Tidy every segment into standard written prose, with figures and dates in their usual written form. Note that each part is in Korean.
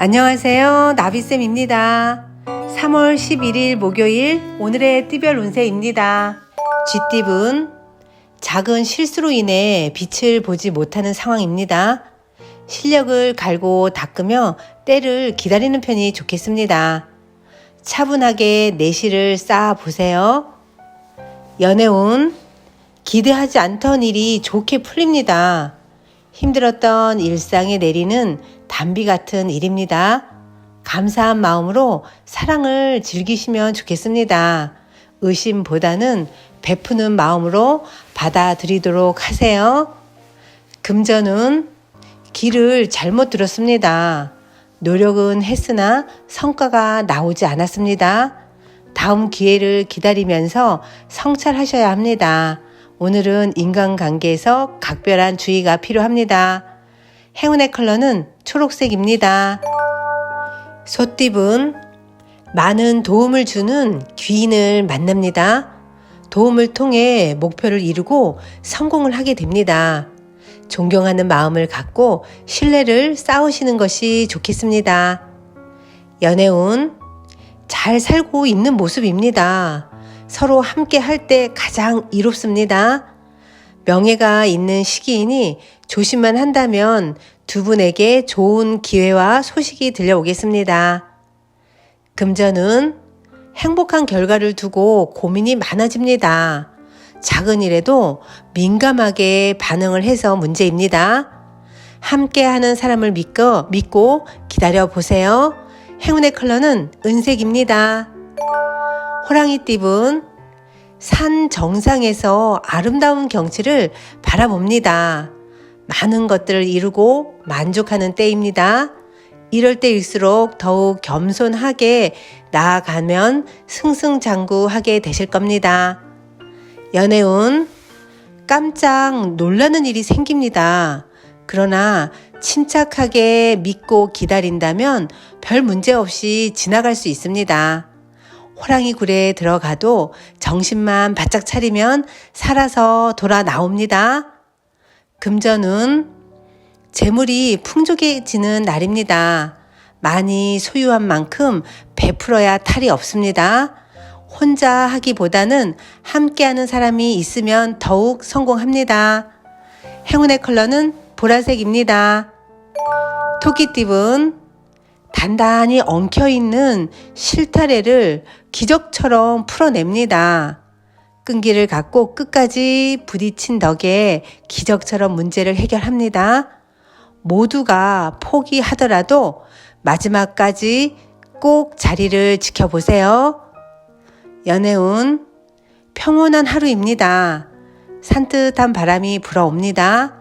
안녕하세요. 나비쌤입니다. 3월 11일 목요일 오늘의 띠별 운세입니다. 쥐띠분 작은 실수로 인해 빛을 보지 못하는 상황입니다. 실력을 갈고 닦으며 때를 기다리는 편이 좋겠습니다. 차분하게 내실을 쌓아 보세요. 연애운 기대하지 않던 일이 좋게 풀립니다. 힘들었던 일상에 내리는 단비 같은 일입니다. 감사한 마음으로 사랑을 즐기시면 좋겠습니다. 의심보다는 베푸는 마음으로 받아들이도록 하세요. 금전은 길을 잘못 들었습니다. 노력은 했으나 성과가 나오지 않았습니다. 다음 기회를 기다리면서 성찰하셔야 합니다. 오늘은 인간관계에서 각별한 주의가 필요합니다. 행운의 컬러는 초록색입니다. 소띠분 많은 도움을 주는 귀인을 만납니다. 도움을 통해 목표를 이루고 성공을 하게 됩니다. 존경하는 마음을 갖고 신뢰를 쌓으시는 것이 좋겠습니다. 연애운 잘 살고 있는 모습입니다. 서로 함께 할 때 가장 이롭습니다. 명예가 있는 시기이니 조심만 한다면 두 분에게 좋은 기회와 소식이 들려오겠습니다. 금전은 행복한 결과를 두고 고민이 많아집니다. 작은 일에도 민감하게 반응을 해서 문제입니다. 함께하는 사람을 믿고 기다려보세요. 행운의 컬러는 은색입니다. 호랑이띠분 산 정상에서 아름다운 경치를 바라봅니다. 많은 것들을 이루고 만족하는 때입니다. 이럴 때일수록 더욱 겸손하게 나아가면 승승장구하게 되실 겁니다. 연애운 깜짝 놀라는 일이 생깁니다. 그러나 침착하게 믿고 기다린다면 별 문제 없이 지나갈 수 있습니다. 호랑이 굴에 들어가도 정신만 바짝 차리면 살아서 돌아 나옵니다. 금전은 재물이 풍족해지는 날입니다. 많이 소유한 만큼 베풀어야 탈이 없습니다. 혼자 하기보다는 함께하는 사람이 있으면 더욱 성공합니다. 행운의 컬러는 보라색입니다. 토끼띠분 단단히 엉켜있는 실타래를 기적처럼 풀어냅니다. 끈기를 갖고 끝까지 부딪힌 덕에 기적처럼 문제를 해결합니다. 모두가 포기하더라도 마지막까지 꼭 자리를 지켜보세요. 연애운 평온한 하루입니다. 산뜻한 바람이 불어옵니다.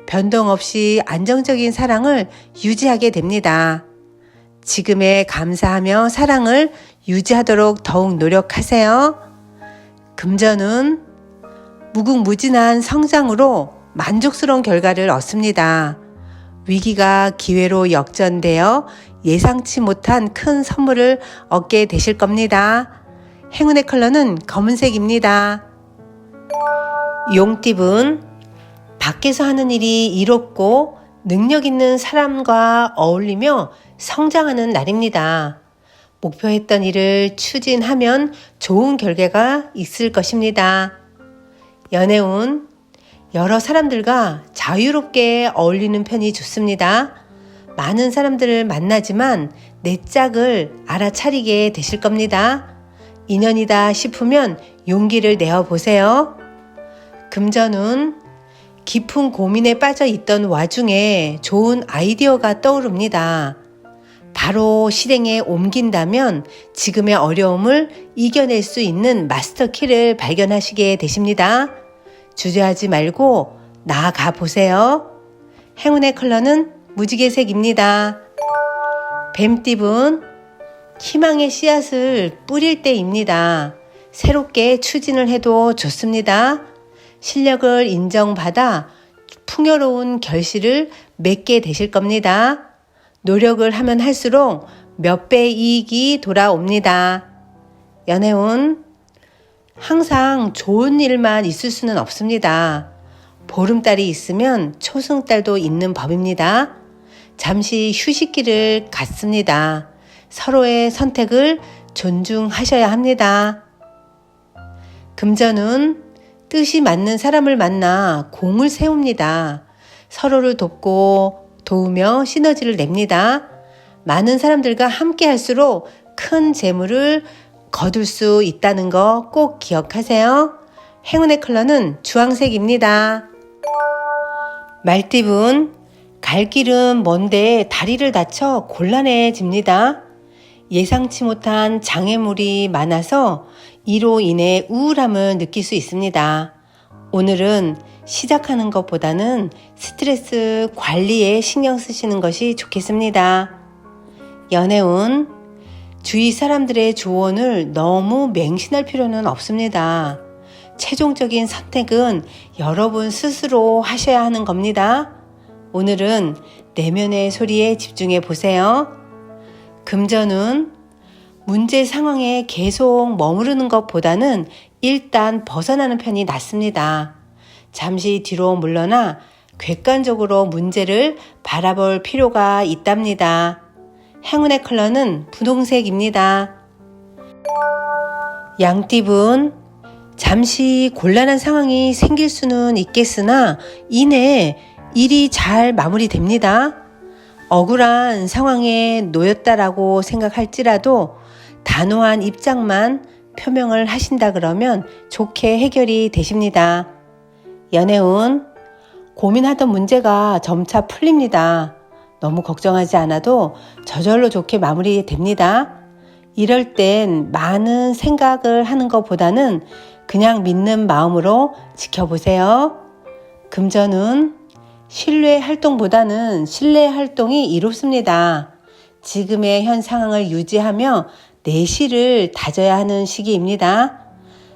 변동 없이 안정적인 사랑을 유지하게 됩니다. 지금에 감사하며 사랑을 유지하도록 더욱 노력하세요. 금전은 무궁무진한 성장으로 만족스러운 결과를 얻습니다. 위기가 기회로 역전되어 예상치 못한 큰 선물을 얻게 되실 겁니다. 행운의 컬러는 검은색입니다. 용띠분 밖에서 하는 일이 이롭고 능력 있는 사람과 어울리며 성장하는 날입니다. 목표했던 일을 추진하면 좋은 결과가 있을 것입니다. 연애운 여러 사람들과 자유롭게 어울리는 편이 좋습니다. 많은 사람들을 만나지만 내 짝을 알아차리게 되실 겁니다. 인연이다 싶으면 용기를 내어보세요. 금전운 깊은 고민에 빠져 있던 와중에 좋은 아이디어가 떠오릅니다. 바로 실행에 옮긴다면 지금의 어려움을 이겨낼 수 있는 마스터키를 발견하시게 되십니다. 주저하지 말고 나아가 보세요. 행운의 컬러는 무지개색입니다. 뱀띠분 희망의 씨앗을 뿌릴 때입니다. 새롭게 추진을 해도 좋습니다. 실력을 인정받아 풍요로운 결실을 맺게 되실 겁니다. 노력을 하면 할수록 몇 배 이익이 돌아옵니다. 연애운 항상 좋은 일만 있을 수는 없습니다. 보름달이 있으면 초승달도 있는 법입니다. 잠시 휴식기를 갖습니다. 서로의 선택을 존중하셔야 합니다. 금전운, 뜻이 맞는 사람을 만나 공을 세웁니다. 서로를 돕고 도우며 시너지를 냅니다. 많은 사람들과 함께 할수록 큰 재물을 거둘 수 있다는 거 꼭 기억하세요. 행운의 컬러는 주황색입니다. 말띠분, 갈 길은 먼데 다리를 다쳐 곤란해집니다. 예상치 못한 장애물이 많아서 이로 인해 우울함을 느낄 수 있습니다. 오늘은 시작하는 것보다는 스트레스 관리에 신경 쓰시는 것이 좋겠습니다. 연애운, 주위 사람들의 조언을 너무 맹신할 필요는 없습니다. 최종적인 선택은 여러분 스스로 하셔야 하는 겁니다. 오늘은 내면의 소리에 집중해 보세요. 금전운, 문제 상황에 계속 머무르는 것보다는 일단 벗어나는 편이 낫습니다. 잠시 뒤로 물러나 객관적으로 문제를 바라볼 필요가 있답니다. 행운의 컬러는 분홍색입니다. 양띠분, 잠시 곤란한 상황이 생길 수는 있겠으나 이내 일이 잘 마무리됩니다. 억울한 상황에 놓였다라고 생각할지라도 단호한 입장만 표명을 하신다 그러면 좋게 해결이 되십니다. 연애운, 고민하던 문제가 점차 풀립니다. 너무 걱정하지 않아도 저절로 좋게 마무리됩니다. 이럴 땐 많은 생각을 하는 것보다는 그냥 믿는 마음으로 지켜보세요. 금전운, 신뢰 활동보다는 신뢰 활동이 이롭습니다. 지금의 현 상황을 유지하며 내실을 다져야 하는 시기입니다.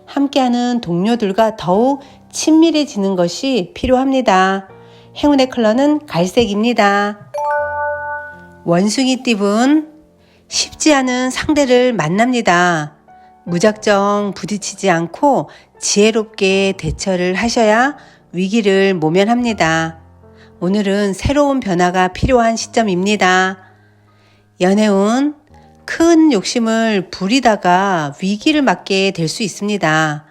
함께하는 동료들과 더욱 친밀해지는 것이 필요합니다. 행운의 컬러는 갈색입니다. 원숭이띠분, 쉽지 않은 상대를 만납니다. 무작정 부딪히지 않고 지혜롭게 대처를 하셔야 위기를 모면합니다. 오늘은 새로운 변화가 필요한 시점입니다. 연애운, 큰 욕심을 부리다가 위기를 맞게 될 수 있습니다.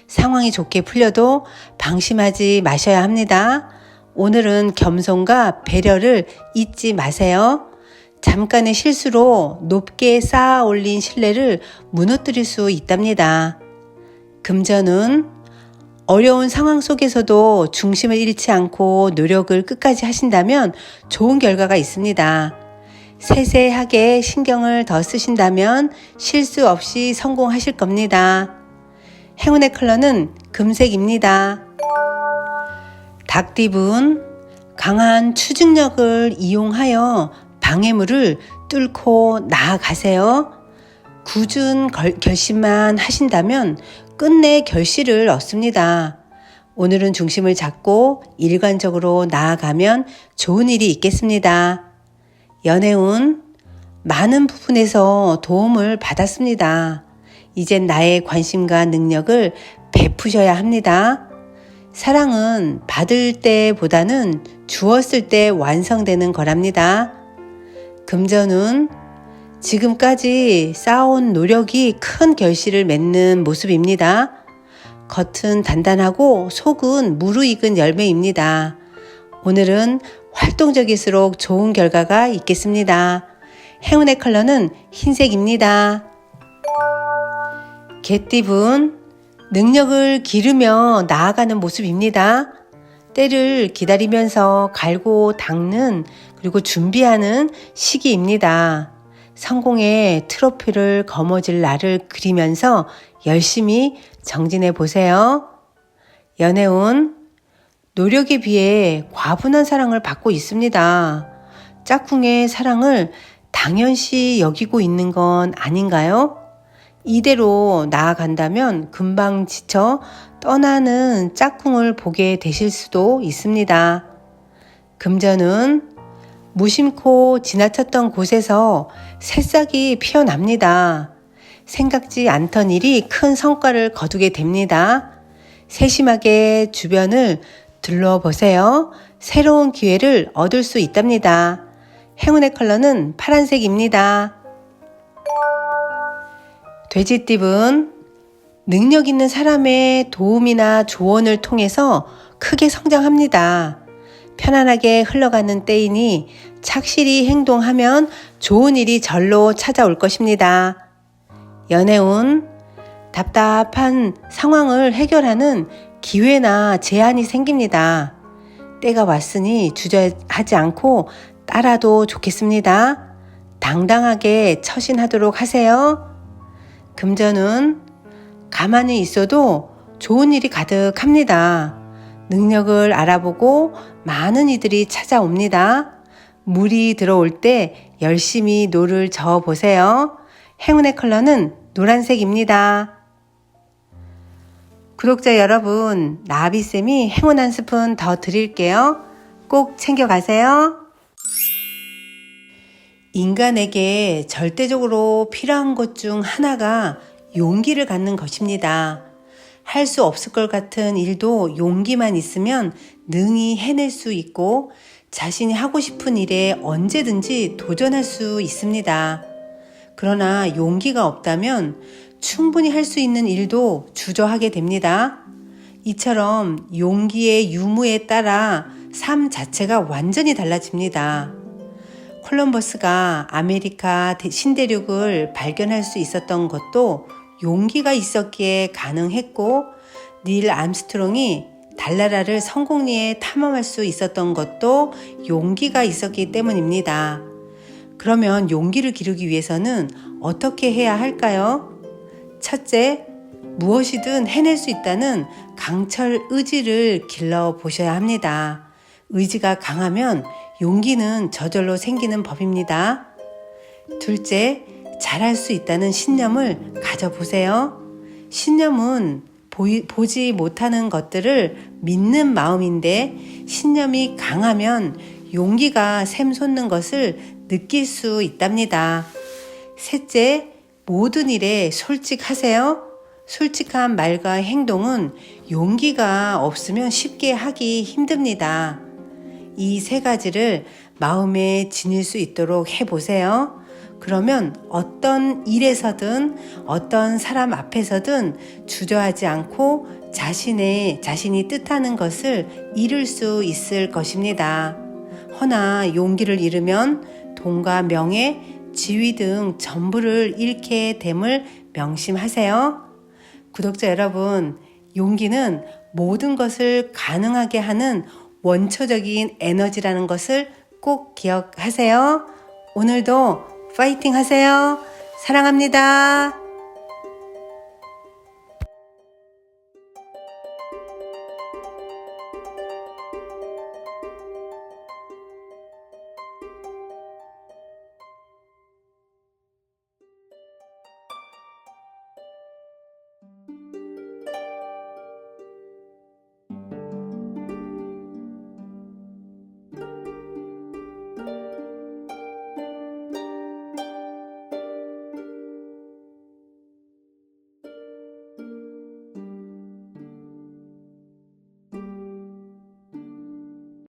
상황이 좋게 풀려도 방심하지 마셔야 합니다. 오늘은 겸손과 배려를 잊지 마세요. 잠깐의 실수로 높게 쌓아 올린 신뢰를 무너뜨릴 수 있답니다. 금전운, 어려운 상황 속에서도 중심을 잃지 않고 노력을 끝까지 하신다면 좋은 결과가 있습니다. 세세하게 신경을 더 쓰신다면 실수 없이 성공하실 겁니다. 행운의 컬러는 금색입니다. 닭띠분, 강한 추진력을 이용하여 방해물을 뚫고 나아가세요. 굳은 결심만 하신다면 끝내 결실을 얻습니다. 오늘은 중심을 잡고 일관적으로 나아가면 좋은 일이 있겠습니다. 연애운, 많은 부분에서 도움을 받았습니다. 이젠 나의 관심과 능력을 베푸셔야 합니다. 사랑은 받을 때보다는 주었을 때 완성되는 거랍니다. 금전운, 지금까지 쌓아온 노력이 큰 결실을 맺는 모습입니다. 겉은 단단하고 속은 무르익은 열매입니다. 오늘은 활동적일수록 좋은 결과가 있겠습니다. 행운의 컬러는 흰색입니다. 개띠분, 능력을 기르며 나아가는 모습입니다. 때를 기다리면서 갈고 닦는 그리고 준비하는 시기입니다. 성공의 트로피를 거머쥘 날을 그리면서 열심히 정진해 보세요. 연애운, 노력에 비해 과분한 사랑을 받고 있습니다. 짝꿍의 사랑을 당연시 여기고 있는 건 아닌가요? 이대로 나아간다면 금방 지쳐 떠나는 짝꿍을 보게 되실 수도 있습니다. 금전은 무심코 지나쳤던 곳에서 새싹이 피어납니다. 생각지 않던 일이 큰 성과를 거두게 됩니다. 세심하게 주변을 둘러보세요. 새로운 기회를 얻을 수 있답니다. 행운의 컬러는 파란색입니다. 돼지띠은 능력 있는 사람의 도움이나 조언을 통해서 크게 성장합니다. 편안하게 흘러가는 때이니 착실히 행동하면 좋은 일이 절로 찾아올 것입니다. 연애운 답답한 상황을 해결하는 기회나 제안이 생깁니다. 때가 왔으니 주저하지 않고 따라도 좋겠습니다. 당당하게 처신하도록 하세요. 금전운 가만히 있어도 좋은 일이 가득합니다. 능력을 알아보고 많은 이들이 찾아옵니다. 물이 들어올 때 열심히 노를 저어 보세요. 행운의 컬러는 노란색입니다. 구독자 여러분, 나비쌤이 행운 한 스푼 더 드릴게요. 꼭 챙겨가세요. 인간에게 절대적으로 필요한 것 중 하나가 용기를 갖는 것입니다. 할 수 없을 것 같은 일도 용기만 있으면 능히 해낼 수 있고 자신이 하고 싶은 일에 언제든지 도전할 수 있습니다. 그러나 용기가 없다면 충분히 할 수 있는 일도 주저하게 됩니다. 이처럼 용기의 유무에 따라 삶 자체가 완전히 달라집니다. 콜럼버스가 아메리카 신대륙을 발견할 수 있었던 것도 용기가 있었기에 가능했고, 닐 암스트롱이 달나라를 성공리에 탐험할 수 있었던 것도 용기가 있었기 때문입니다. 그러면 용기를 기르기 위해서는 어떻게 해야 할까요? 첫째, 무엇이든 해낼 수 있다는 강철 의지를 길러 보셔야 합니다. 의지가 강하면 용기는 저절로 생기는 법입니다. 둘째, 잘할 수 있다는 신념을 가져보세요. 신념은 보지 못하는 것들을 믿는 마음인데, 신념이 강하면 용기가 샘솟는 것을 느낄 수 있답니다. 셋째, 모든 일에 솔직하세요. 솔직한 말과 행동은 용기가 없으면 쉽게 하기 힘듭니다. 이 세 가지를 마음에 지닐 수 있도록 해보세요. 그러면 어떤 일에서든 어떤 사람 앞에서든 주저하지 않고 자신이 뜻하는 것을 이룰 수 있을 것입니다. 허나 용기를 잃으면 돈과 명예, 지위 등 전부를 잃게 됨을 명심하세요. 구독자 여러분, 용기는 모든 것을 가능하게 하는 원초적인 에너지라는 것을 꼭 기억하세요. 오늘도 파이팅 하세요. 사랑합니다.